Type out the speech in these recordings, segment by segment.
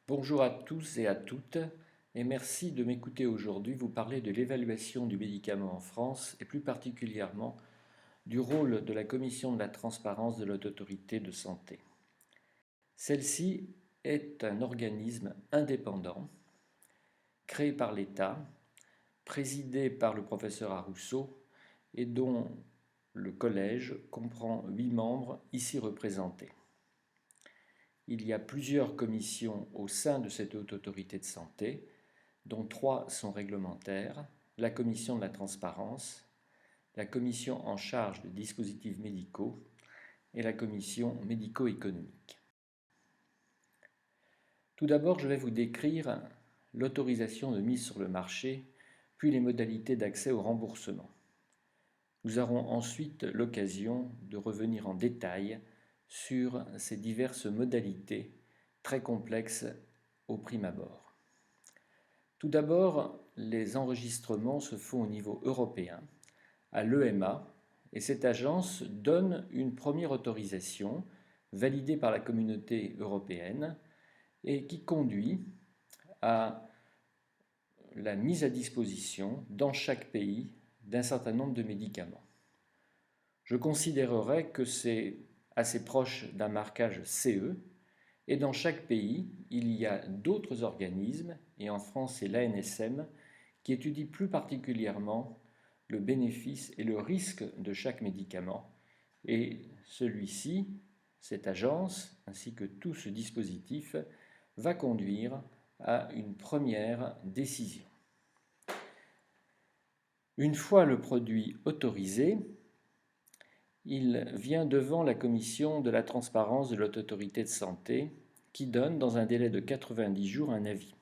Bonjour à tous et à toutes, et merci de m'écouter aujourd'hui vous parler de l'évaluation du médicament en France et plus particulièrement du rôle de la Commission de la transparence de l'Haute Autorité de santé. Celle-ci est un organisme indépendant, créé par l'État, présidé par le professeur Arrousseau et dont le collège comprend 8 membres ici représentés. Il y a plusieurs commissions au sein de cette haute autorité de santé, dont 3 sont réglementaires, la commission de la transparence, la commission en charge des dispositifs médicaux et la commission médico-économique. Tout d'abord, je vais vous décrire l'autorisation de mise sur le marché, puis les modalités d'accès au remboursement. Nous aurons ensuite l'occasion de revenir en détail sur ces diverses modalités très complexes au prime abord. Tout d'abord, les enregistrements se font au niveau européen, à l'EMA, et cette agence donne une première autorisation validée par la communauté européenne et qui conduit à la mise à disposition dans chaque pays d'un certain nombre de médicaments. Je considérerais que c'est assez proche d'un marquage CE, et dans chaque pays, il y a d'autres organismes, et en France c'est l'ANSM, qui étudie plus particulièrement le bénéfice et le risque de chaque médicament. Et celui-ci, cette agence, ainsi que tout ce dispositif, va conduire à une première décision. Une fois le produit autorisé, il vient devant la commission de la transparence de l'Haute Autorité de santé qui donne dans un délai de 90 jours un avis.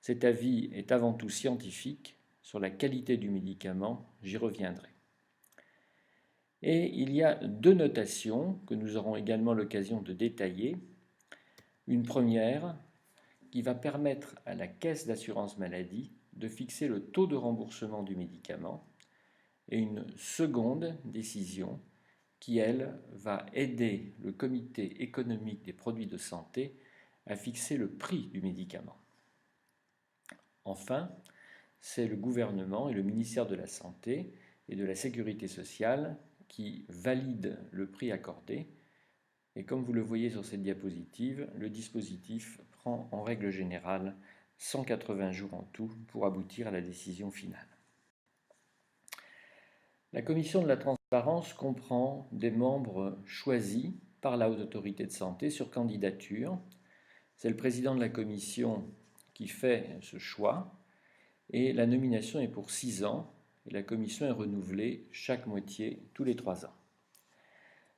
Cet avis est avant tout scientifique sur la qualité du médicament, j'y reviendrai. Et il y a 2 notations que nous aurons également l'occasion de détailler. Une première qui va permettre à la caisse d'assurance maladie de fixer le taux de remboursement du médicament et une seconde décision qui, elle, va aider le comité économique des produits de santé à fixer le prix du médicament. Enfin, c'est le gouvernement et le ministère de la Santé et de la Sécurité sociale qui valident le prix accordé. Et comme vous le voyez sur cette diapositive, le dispositif prend en règle générale 180 jours en tout pour aboutir à la décision finale. La commission de la transparence comprend des membres choisis par la Haute Autorité de santé sur candidature. C'est le président de la commission qui fait ce choix et la nomination est pour 6 ans et la commission est renouvelée chaque moitié tous les 3 ans.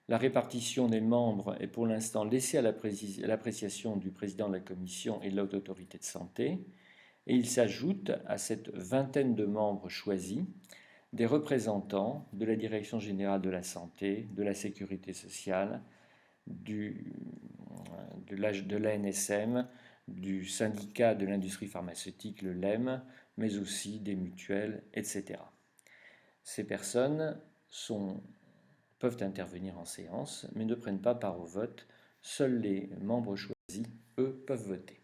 La répartition des membres est pour l'instant laissée à l'appréciation du président de la commission et de la Haute Autorité de santé et il s'ajoute à cette vingtaine de membres choisis des représentants de la Direction générale de la santé, de la sécurité sociale, de l'ANSM, du syndicat de l'industrie pharmaceutique, le LEM, mais aussi des mutuelles, etc. Ces personnes peuvent intervenir en séance, mais ne prennent pas part au vote. Seuls les membres choisis, eux, peuvent voter.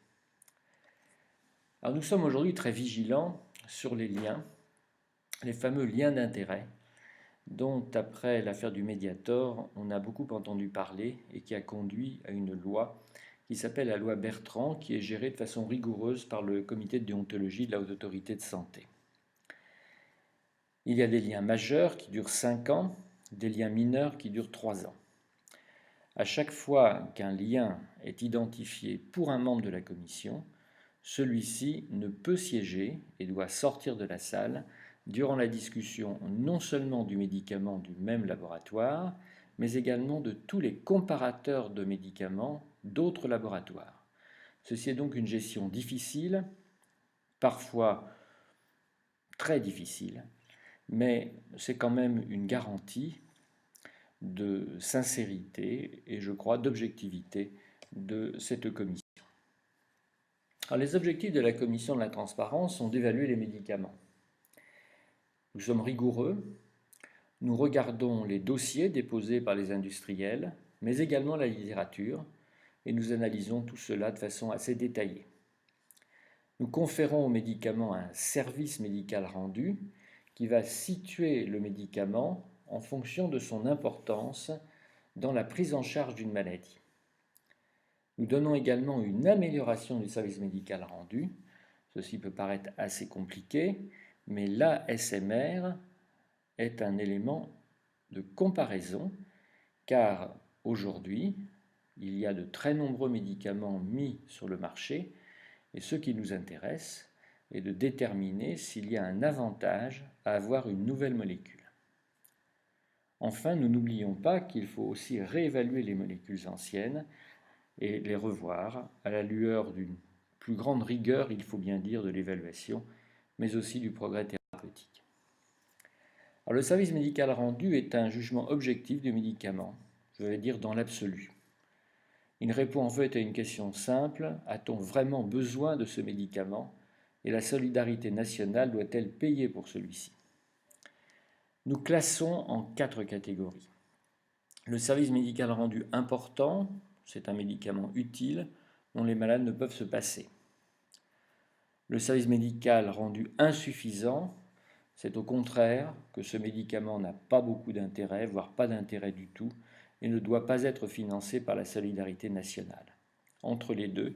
Alors nous sommes aujourd'hui très vigilants sur les liens, les fameux liens d'intérêt, dont, après l'affaire du Mediator, on a beaucoup entendu parler et qui a conduit à une loi qui s'appelle la loi Bertrand, qui est gérée de façon rigoureuse par le comité de déontologie de la Haute Autorité de santé. Il y a des liens majeurs qui durent 5 ans, des liens mineurs qui durent 3 ans. À chaque fois qu'un lien est identifié pour un membre de la commission, celui-ci ne peut siéger et doit sortir de la salle durant la discussion non seulement du médicament du même laboratoire, mais également de tous les comparateurs de médicaments d'autres laboratoires. Ceci est donc une gestion difficile, parfois très difficile, mais c'est quand même une garantie de sincérité et je crois d'objectivité de cette commission. Alors, les objectifs de la commission de la transparence sont d'évaluer les médicaments. Nous sommes rigoureux, nous regardons les dossiers déposés par les industriels, mais également la littérature, et nous analysons tout cela de façon assez détaillée. Nous conférons au médicament un service médical rendu qui va situer le médicament en fonction de son importance dans la prise en charge d'une maladie. Nous donnons également une amélioration du service médical rendu. Ceci peut paraître assez compliqué, mais l'ASMR est un élément de comparaison, car aujourd'hui, il y a de très nombreux médicaments mis sur le marché, et ce qui nous intéresse est de déterminer s'il y a un avantage à avoir une nouvelle molécule. Enfin, nous n'oublions pas qu'il faut aussi réévaluer les molécules anciennes et les revoir à la lueur d'une plus grande rigueur, il faut bien dire, de l'évaluation, mais aussi du progrès thérapeutique. Alors, le service médical rendu est un jugement objectif du médicament, je vais dire dans l'absolu. Il répond en fait à une question simple, a-t-on vraiment besoin de ce médicament et la solidarité nationale doit-elle payer pour celui-ci? Nous classons en 4 catégories. Le service médical rendu important, c'est un médicament utile dont les malades ne peuvent se passer. Le service médical rendu insuffisant, c'est au contraire que ce médicament n'a pas beaucoup d'intérêt, voire pas d'intérêt du tout, et ne doit pas être financé par la solidarité nationale. Entre les deux,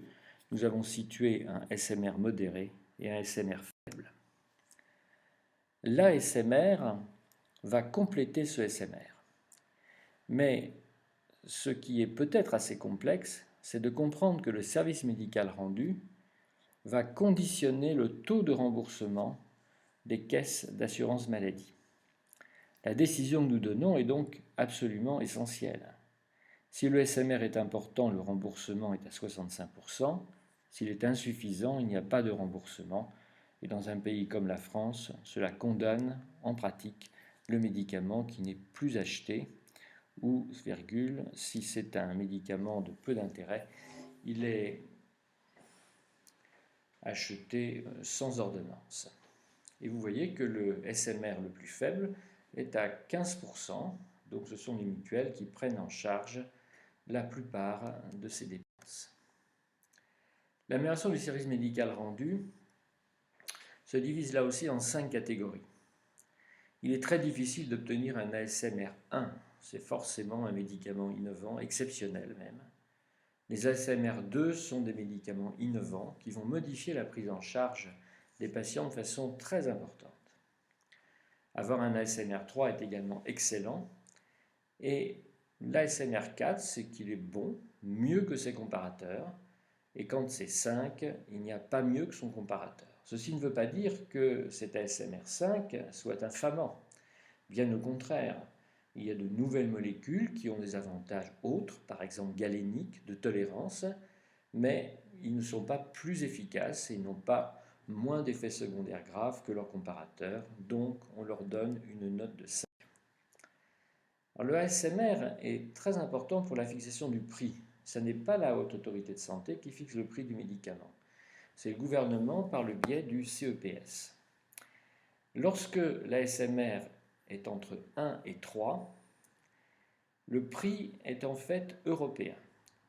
nous avons situé un SMR modéré et un SMR faible. L'ASMR va compléter ce SMR. Mais ce qui est peut-être assez complexe, c'est de comprendre que le service médical rendu va conditionner le taux de remboursement des caisses d'assurance maladie. La décision que nous donnons est donc absolument essentielle. Si le SMR est important, le remboursement est à 65%. S'il est insuffisant, il n'y a pas de remboursement. Et dans un pays comme la France, cela condamne en pratique le médicament qui n'est plus acheté ou, si c'est un médicament de peu d'intérêt, il est acheté sans ordonnance. Et vous voyez que le SMR le plus faible est à 15%, donc ce sont les mutuelles qui prennent en charge la plupart de ces dépenses. L'amélioration du service médical rendu se divise là aussi en 5 catégories. Il est très difficile d'obtenir un ASMR 1, c'est forcément un médicament innovant, exceptionnel même. Les ASMR 2 sont des médicaments innovants qui vont modifier la prise en charge des patients de façon très importante. Avoir un ASMR 3 est également excellent, et l'ASMR 4, c'est qu'il est bon, mieux que ses comparateurs, et quand c'est 5, il n'y a pas mieux que son comparateur. Ceci ne veut pas dire que cet ASMR 5 soit infamant, bien au contraire. Il y a de nouvelles molécules qui ont des avantages autres, par exemple galéniques, de tolérance, mais ils ne sont pas plus efficaces et n'ont pas moins d'effets secondaires graves que leurs comparateurs, donc on leur donne une note de 5. Alors, le ASMR est très important pour la fixation du prix. Ce n'est pas la Haute Autorité de Santé qui fixe le prix du médicament. C'est le gouvernement par le biais du CEPS. Lorsque l'ASMR est entre 1 et 3, le prix est en fait européen.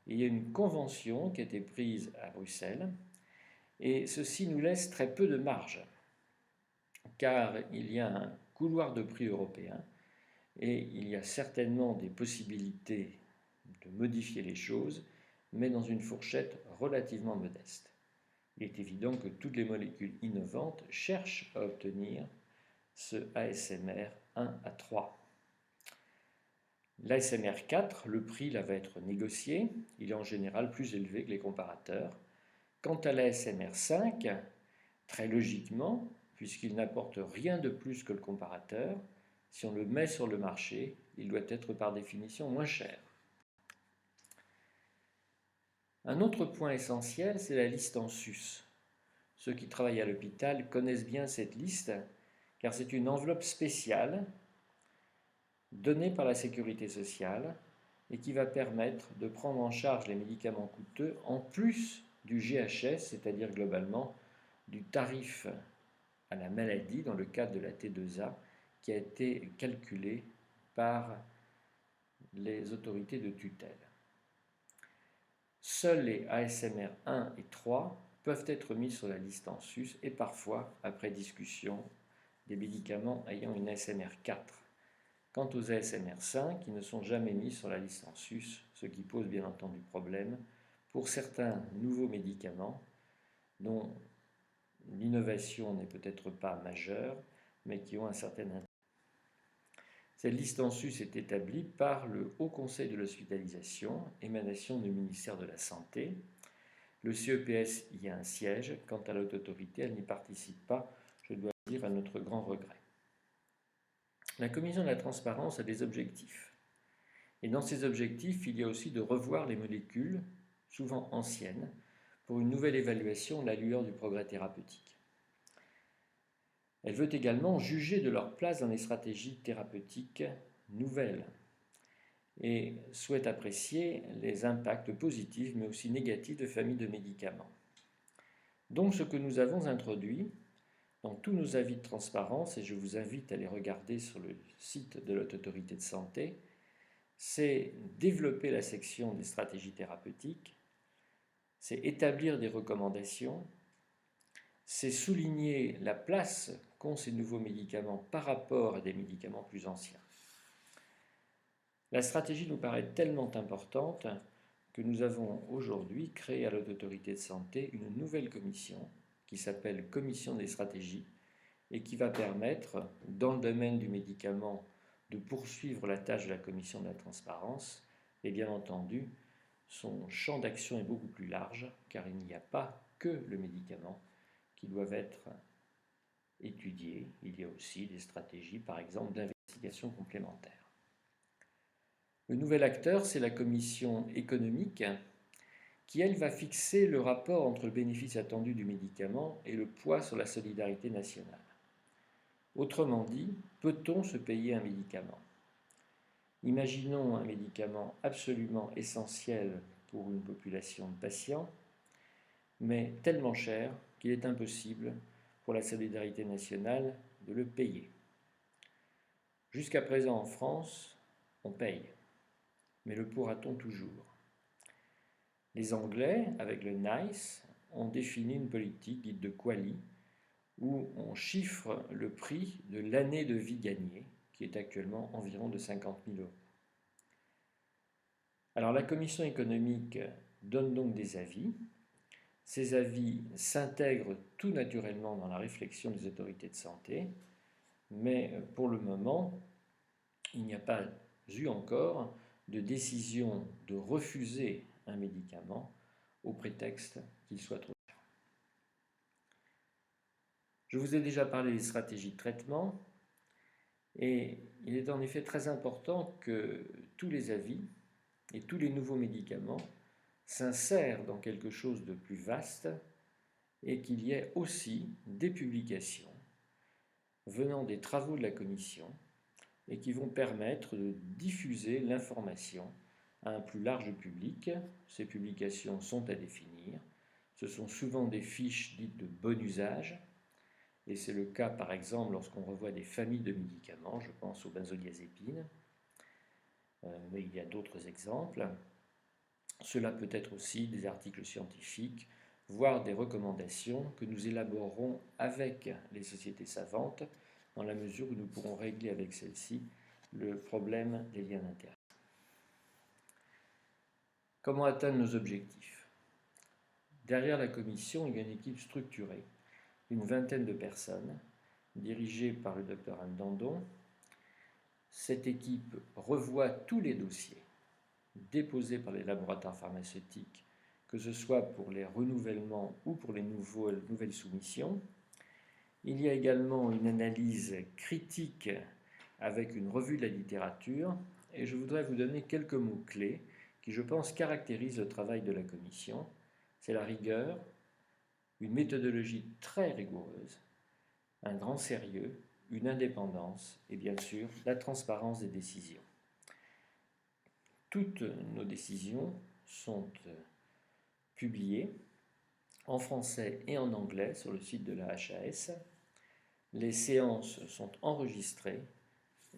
Il y a une convention qui a été prise à Bruxelles et ceci nous laisse très peu de marge car il y a un couloir de prix européen et il y a certainement des possibilités de modifier les choses, mais dans une fourchette relativement modeste. Il est évident que toutes les molécules innovantes cherchent à obtenir ce ASMR 1 à 3. L'ASMR 4, le prix là va être négocié, il est en général plus élevé que les comparateurs. Quant à l'ASMR 5, très logiquement, puisqu'il n'apporte rien de plus que le comparateur, si on le met sur le marché, il doit être par définition moins cher. Un autre point essentiel, c'est la liste en sus. Ceux qui travaillent à l'hôpital connaissent bien cette liste, car c'est une enveloppe spéciale donnée par la sécurité sociale et qui va permettre de prendre en charge les médicaments coûteux en plus du GHS, c'est-à-dire globalement du tarif à la maladie dans le cadre de la T2A qui a été calculé par les autorités de tutelle. Seuls les ASMR 1 et 3 peuvent être mis sur la liste en sus et parfois, après discussion, des médicaments ayant une ASMR 4. Quant aux ASMR 5, ils ne sont jamais mis sur la liste en sus, ce qui pose bien entendu problème pour certains nouveaux médicaments dont l'innovation n'est peut-être pas majeure, mais qui ont un certain intérêt. Cette liste en sus est établie par le Haut Conseil de l'hospitalisation, émanation du ministère de la Santé. Le CEPS y a un siège. Quant à la haute autorité, elle n'y participe pas, je dois dire à notre grand regret. La commission de la transparence a des objectifs. Et dans ces objectifs, il y a aussi de revoir les molécules, souvent anciennes, pour une nouvelle évaluation à la lueur du progrès thérapeutique. Elle veut également juger de leur place dans les stratégies thérapeutiques nouvelles et souhaite apprécier les impacts positifs mais aussi négatifs de familles de médicaments. Donc ce que nous avons introduit dans tous nos avis de transparence, et je vous invite à les regarder sur le site de l'Haute Autorité de Santé, c'est développer la section des stratégies thérapeutiques, c'est établir des recommandations, c'est souligner la place qu'ont ces nouveaux médicaments par rapport à des médicaments plus anciens. La stratégie nous paraît tellement importante que nous avons aujourd'hui créé à l'Haute Autorité de Santé une nouvelle commission qui s'appelle Commission des stratégies et qui va permettre, dans le domaine du médicament, de poursuivre la tâche de la Commission de la transparence. Et bien entendu, son champ d'action est beaucoup plus large car il n'y a pas que le médicament qui doivent être étudiés. Il y a aussi des stratégies, par exemple, d'investigation complémentaire. Le nouvel acteur, c'est la commission économique qui, elle, va fixer le rapport entre le bénéfice attendu du médicament et le poids sur la solidarité nationale. Autrement dit, peut-on se payer un médicament? Imaginons un médicament absolument essentiel pour une population de patients, mais tellement cher qu'il est impossible pour la solidarité nationale de le payer. Jusqu'à présent en France, on paye, mais le pourra-t-on toujours? Les Anglais, avec le NICE, ont défini une politique dite de QALY, où on chiffre le prix de l'année de vie gagnée, qui est actuellement environ de 50 000 euros. Alors la commission économique donne donc des avis. Ces avis s'intègrent tout naturellement dans la réflexion des autorités de santé, mais pour le moment, il n'y a pas eu encore de décision de refuser un médicament au prétexte qu'il soit trop cher. Je vous ai déjà parlé des stratégies de traitement et il est en effet très important que tous les avis et tous les nouveaux médicaments s'insèrent dans quelque chose de plus vaste et qu'il y ait aussi des publications venant des travaux de la Commission et qui vont permettre de diffuser l'information à un plus large public. Ces publications sont à définir. Ce sont souvent des fiches dites de bon usage, et c'est le cas par exemple lorsqu'on revoit des familles de médicaments, je pense aux benzodiazépines, mais il y a d'autres exemples. Cela peut être aussi des articles scientifiques, voire des recommandations que nous élaborerons avec les sociétés savantes, dans la mesure où nous pourrons régler avec celles-ci le problème des liens d'intérêt. Comment atteindre nos objectifs? Derrière la commission, il y a une équipe structurée, une vingtaine de personnes, dirigée par le docteur Anne Dandon. Cette équipe revoit tous les dossiers déposés par les laboratoires pharmaceutiques, que ce soit pour les renouvellements ou pour les nouvelles soumissions. Il y a également une analyse critique avec une revue de la littérature, et je voudrais vous donner quelques mots-clés qui, je pense, caractérisent le travail de la commission. C'est la rigueur, une méthodologie très rigoureuse, un grand sérieux, une indépendance et bien sûr la transparence des décisions. Toutes nos décisions sont publiées en français et en anglais sur le site de la HAS. Les séances sont enregistrées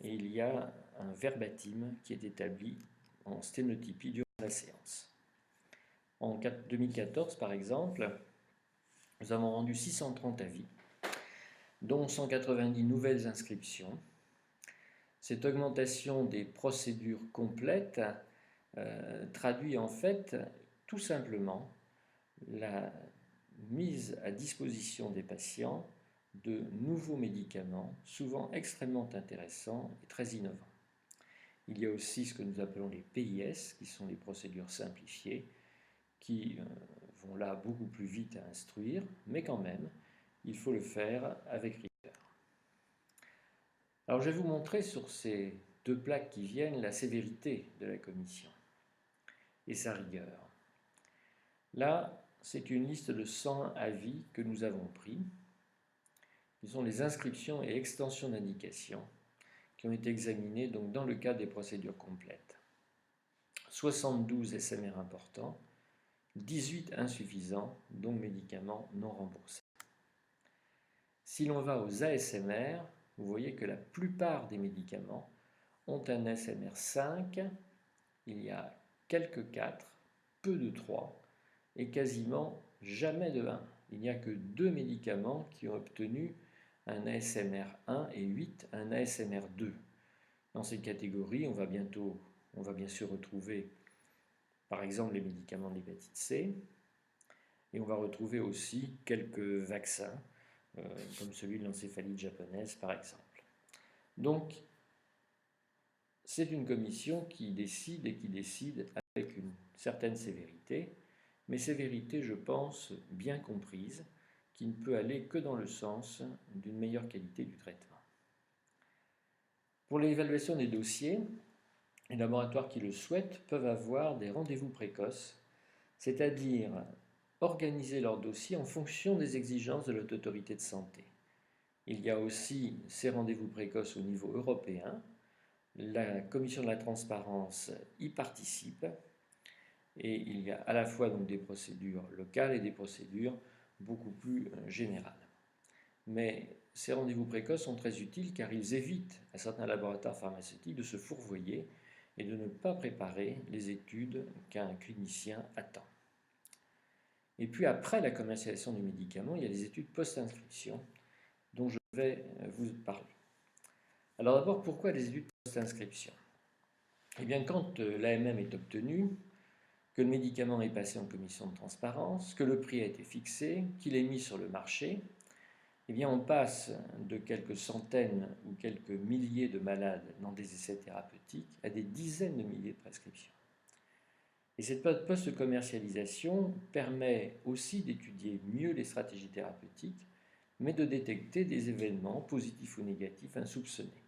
et il y a un verbatim qui est établi en sténotypie durant la séance. En 2014, par exemple, nous avons rendu 630 avis, dont 190 nouvelles inscriptions. Cette augmentation des procédures complètes traduit en fait tout simplement la mise à disposition des patients de nouveaux médicaments, souvent extrêmement intéressants et très innovants. Il y a aussi ce que nous appelons les PIS, qui sont les procédures simplifiées, qui vont là beaucoup plus vite à instruire, mais quand même, il faut le faire avec rigueur. Alors je vais vous montrer sur ces deux plaques qui viennent la sévérité de la commission et sa rigueur. Là, c'est une liste de 100 avis que nous avons pris, qui sont les inscriptions et extensions d'indications qui ont été examinés donc, dans le cadre des procédures complètes. 72 SMR importants, 18 insuffisants, donc médicaments non remboursés. Si l'on va aux ASMR, vous voyez que la plupart des médicaments ont un ASMR 5, il y a quelques 4, peu de 3 et quasiment jamais de 1. Il n'y a que 2 médicaments qui ont obtenu un ASMR 1 et 8 un ASMR 2. Dans ces catégories, on va bien sûr retrouver par exemple les médicaments de l'hépatite C et on va retrouver aussi quelques vaccins comme celui de l'encéphalite japonaise par exemple. Donc c'est une commission qui décide et qui décide avec une certaine sévérité, mais sévérité je pense bien comprise, qui ne peut aller que dans le sens d'une meilleure qualité du traitement. Pour l'évaluation des dossiers, les laboratoires qui le souhaitent peuvent avoir des rendez-vous précoces, c'est-à-dire organiser leur dossier en fonction des exigences de l'autorité de santé. Il y a aussi ces rendez-vous précoces au niveau européen. La commission de la transparence y participe et il y a à la fois donc des procédures locales et des procédures beaucoup plus générales. Mais ces rendez-vous précoces sont très utiles car ils évitent à certains laboratoires pharmaceutiques de se fourvoyer et de ne pas préparer les études qu'un clinicien attend. Et puis après la commercialisation du médicament, il y a les études post-inscription dont je vais vous parler. Alors d'abord, pourquoi les études post-inscription? Eh bien, quand l'AMM est obtenue, que le médicament est passé en commission de transparence, que le prix a été fixé, qu'il est mis sur le marché, eh bien, on passe de quelques centaines ou quelques milliers de malades dans des essais thérapeutiques à des dizaines de milliers de prescriptions. Et cette post-commercialisation permet aussi d'étudier mieux les stratégies thérapeutiques, mais de détecter des événements positifs ou négatifs insoupçonnés.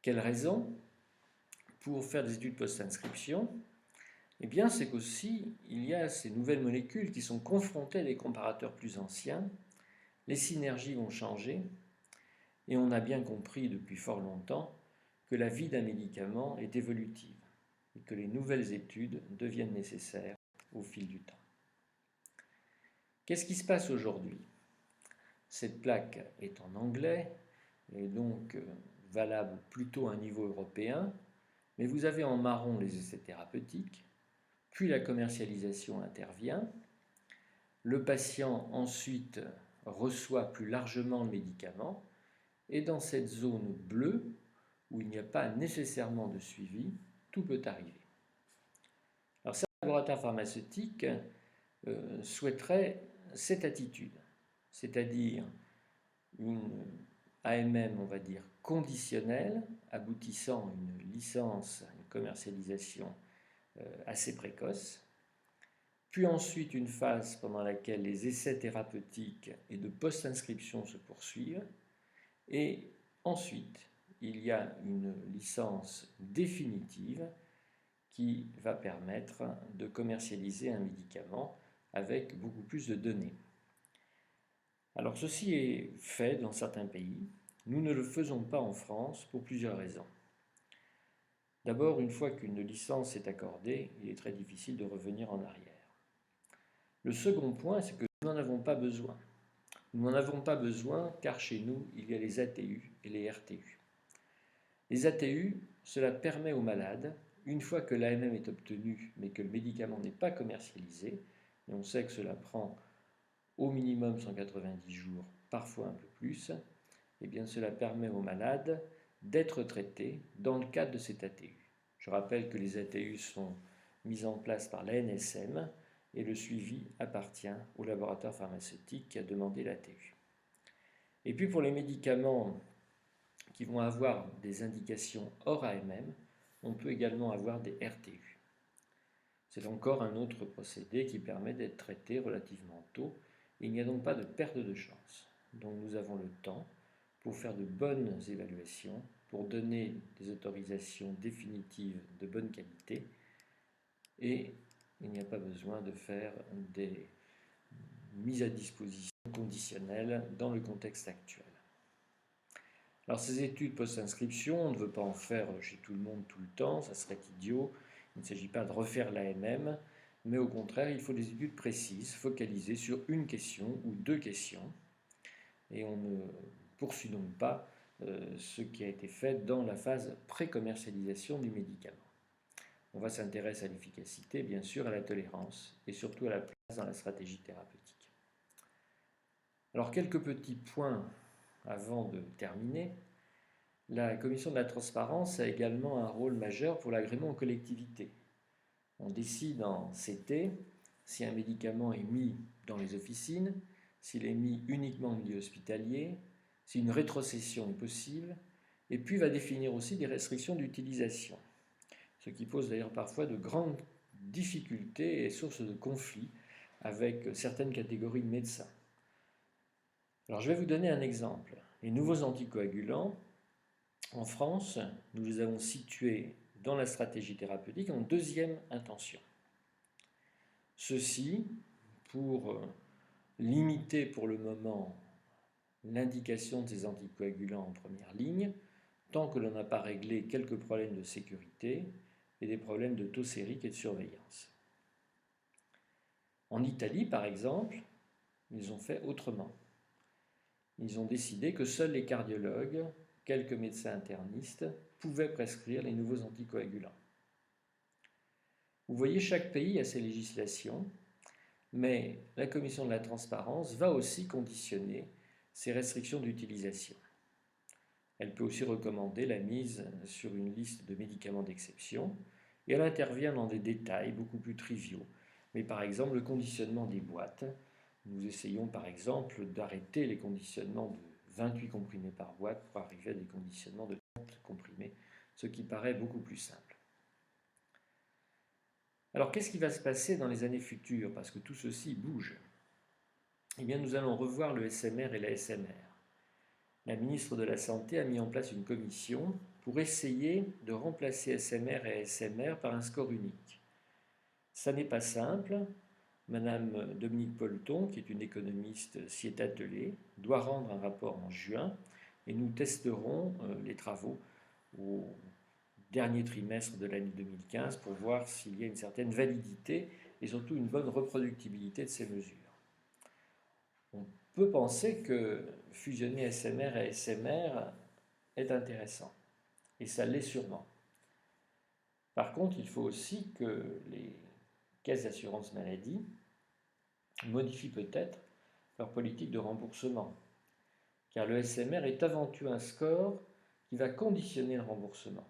Quelle raison pour faire des études post-inscription? Eh bien, c'est qu'aussi, il y a ces nouvelles molécules qui sont confrontées à des comparateurs plus anciens, les synergies vont changer, et on a bien compris depuis fort longtemps que la vie d'un médicament est évolutive et que les nouvelles études deviennent nécessaires au fil du temps. Qu'est-ce qui se passe aujourd'hui? Cette plaque est en anglais et donc valable plutôt à un niveau européen, mais vous avez en marron les essais thérapeutiques, puis la commercialisation intervient, le patient ensuite reçoit plus largement le médicament, et dans cette zone bleue, où il n'y a pas nécessairement de suivi, tout peut arriver. Alors certains laboratoires pharmaceutiques souhaiteraient cette attitude, c'est-à-dire une AMM, on va dire, conditionnelle, aboutissant à une licence, à une commercialisation assez précoce, puis ensuite une phase pendant laquelle les essais thérapeutiques et de post-inscription se poursuivent, et ensuite il y a une licence définitive qui va permettre de commercialiser un médicament avec beaucoup plus de données. Alors ceci est fait dans certains pays, nous ne le faisons pas en France pour plusieurs raisons. D'abord, une fois qu'une licence est accordée, il est très difficile de revenir en arrière. Le second point, c'est que nous n'en avons pas besoin. Nous n'en avons pas besoin car chez nous, il y a les ATU et les RTU. Les ATU, cela permet aux malades, une fois que l'AMM est obtenue, mais que le médicament n'est pas commercialisé, et on sait que cela prend au minimum 190 jours, parfois un peu plus, eh bien cela permet aux malades d'être traités dans le cadre de cet ATU. Je rappelle que les ATU sont mis en place par l'ANSM et le suivi appartient au laboratoire pharmaceutique qui a demandé l'ATU. Et puis pour les médicaments qui vont avoir des indications hors AMM, on peut également avoir des RTU. C'est encore un autre procédé qui permet d'être traité relativement tôt. Il n'y a donc pas de perte de chance. Donc nous avons le temps pour faire de bonnes évaluations, pour donner des autorisations définitives de bonne qualité, et il n'y a pas besoin de faire des mises à disposition conditionnelles dans le contexte actuel. Alors ces études post-inscription, on ne veut pas en faire chez tout le monde tout le temps, ça serait idiot. Il ne s'agit pas de refaire l'AMM, mais au contraire, il faut des études précises, focalisées sur une question ou deux questions. Et on ne poursuit donc pas ce qui a été fait dans la phase pré-commercialisation du médicament. On va s'intéresser à l'efficacité, bien sûr, à la tolérance et surtout à la place dans la stratégie thérapeutique. Alors quelques petits points avant de terminer. La commission de la transparence a également un rôle majeur pour l'agrément en collectivité. On décide en CT si un médicament est mis dans les officines, s'il est mis uniquement en milieu hospitalier, si une rétrocession est possible, et puis va définir aussi des restrictions d'utilisation, ce qui pose d'ailleurs parfois de grandes difficultés et source de conflits avec certaines catégories de médecins. Alors je vais vous donner un exemple. Les nouveaux anticoagulants, en France, nous les avons situés dans la stratégie thérapeutique en deuxième intention. Ceci pour limiter pour le moment l'indication de ces anticoagulants en première ligne, tant que l'on n'a pas réglé quelques problèmes de sécurité et des problèmes de taux sérique et de surveillance. En Italie, par exemple, ils ont fait autrement. Ils ont décidé que seuls les cardiologues, quelques médecins internistes, pouvaient prescrire les nouveaux anticoagulants. Vous voyez, chaque pays a ses législations, mais la commission de la transparence va aussi conditionner ces restrictions d'utilisation. Elle peut aussi recommander la mise sur une liste de médicaments d'exception, et elle intervient dans des détails beaucoup plus triviaux, mais par exemple le conditionnement des boîtes. Nous essayons par exemple d'arrêter les conditionnements de 28 comprimés par boîte pour arriver à des conditionnements de 30 comprimés, ce qui paraît beaucoup plus simple. Alors qu'est-ce qui va se passer dans les années futures? Parce que tout ceci bouge. Eh bien nous allons revoir le SMR et la SMR. La ministre de la Santé a mis en place une commission pour essayer de remplacer SMR et SMR par un score unique. Ça n'est pas simple. Madame Dominique Polton, qui est une économiste, s'y est attelée, doit rendre un rapport en juin et nous testerons les travaux au dernier trimestre de l'année 2015 pour voir s'il y a une certaine validité et surtout une bonne reproductibilité de ces mesures. On peut penser que fusionner SMR et SMR est intéressant, et ça l'est sûrement. Par contre, il faut aussi que les caisses d'assurance maladie modifient peut-être leur politique de remboursement, car le SMR est avant tout un score qui va conditionner le remboursement.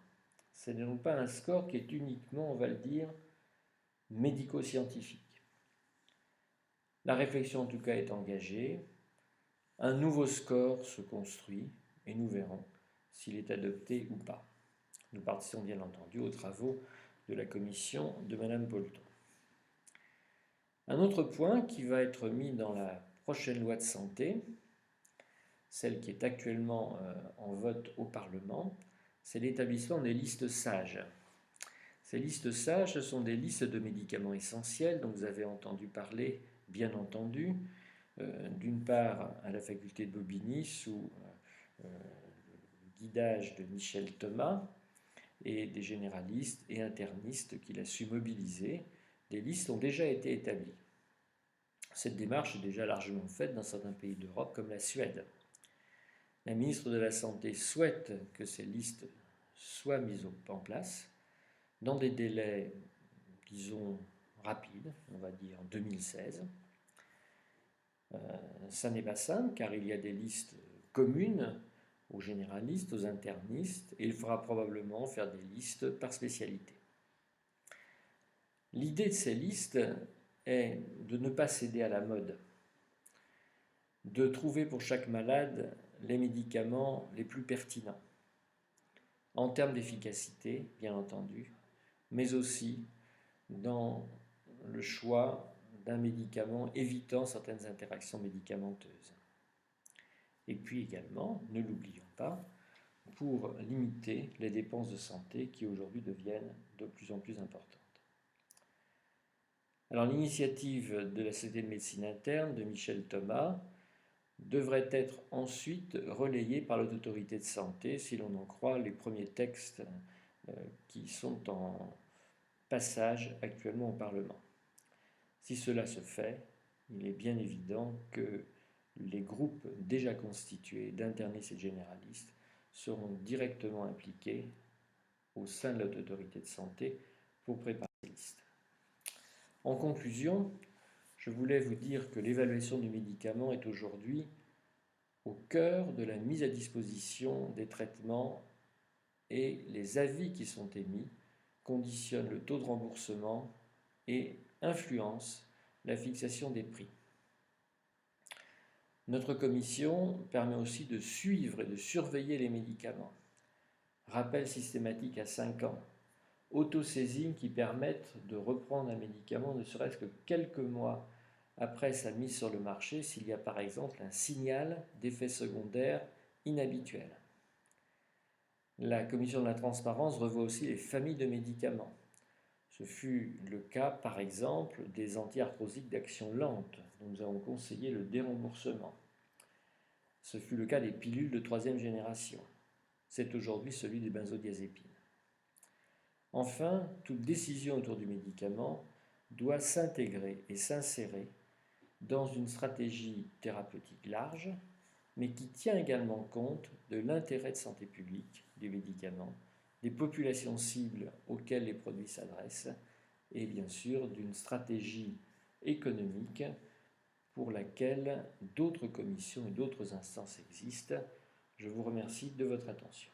Ce n'est donc pas un score qui est uniquement, on va le dire, médico-scientifique. La réflexion en tout cas est engagée, un nouveau score se construit et nous verrons s'il est adopté ou pas. Nous participons bien entendu aux travaux de la commission de Madame Polton. Un autre point qui va être mis dans la prochaine loi de santé, celle qui est actuellement en vote au Parlement, c'est l'établissement des listes sages. Ces listes sages, ce sont des listes de médicaments essentiels dont vous avez entendu parler, bien entendu, d'une part à la faculté de Bobigny sous le guidage de Michel Thomas et des généralistes et internistes qu'il a su mobiliser. Des listes ont déjà été établies. Cette démarche est déjà largement faite dans certains pays d'Europe comme la Suède. La ministre de la Santé souhaite que ces listes soient mises en place. dans des délais, disons, rapides, on va dire 2016. Ça n'est pas simple car il y a des listes communes aux généralistes, aux internistes, et il faudra probablement faire des listes par spécialité. L'idée de ces listes est de ne pas céder à la mode, de trouver pour chaque malade les médicaments les plus pertinents, en termes d'efficacité, bien entendu, mais aussi dans le choix d'un médicament évitant certaines interactions médicamenteuses. Et puis également, ne l'oublions pas, pour limiter les dépenses de santé qui aujourd'hui deviennent de plus en plus importantes. Alors l'initiative de la Société de médecine interne de Michel Thomas devrait être ensuite relayée par l'Haute Autorité de santé si l'on en croit les premiers textes qui sont en passage actuellement au Parlement. Si cela se fait, il est bien évident que les groupes déjà constitués d'internistes et de généralistes seront directement impliqués au sein de la Haute Autorité de santé pour préparer ces listes. En conclusion, je voulais vous dire que l'évaluation du médicament est aujourd'hui au cœur de la mise à disposition des traitements et les avis qui sont émis conditionnent le taux de remboursement et influencent la fixation des prix. Notre commission permet aussi de suivre et de surveiller les médicaments. Rappel systématique à 5 ans, autosaisines qui permettent de reprendre un médicament ne serait-ce que quelques mois après sa mise sur le marché s'il y a par exemple un signal d'effet secondaire inhabituel. La commission de la transparence revoit aussi les familles de médicaments. Ce fut le cas par exemple des antiarthrosiques d'action lente dont nous avons conseillé le déremboursement. Ce fut le cas des pilules de 3e génération. C'est aujourd'hui celui des benzodiazépines. Enfin, toute décision autour du médicament doit s'intégrer et s'insérer dans une stratégie thérapeutique large, mais qui tient également compte de l'intérêt de santé publique du médicament, des populations cibles auxquelles les produits s'adressent, et bien sûr d'une stratégie économique pour laquelle d'autres commissions et d'autres instances existent. Je vous remercie de votre attention.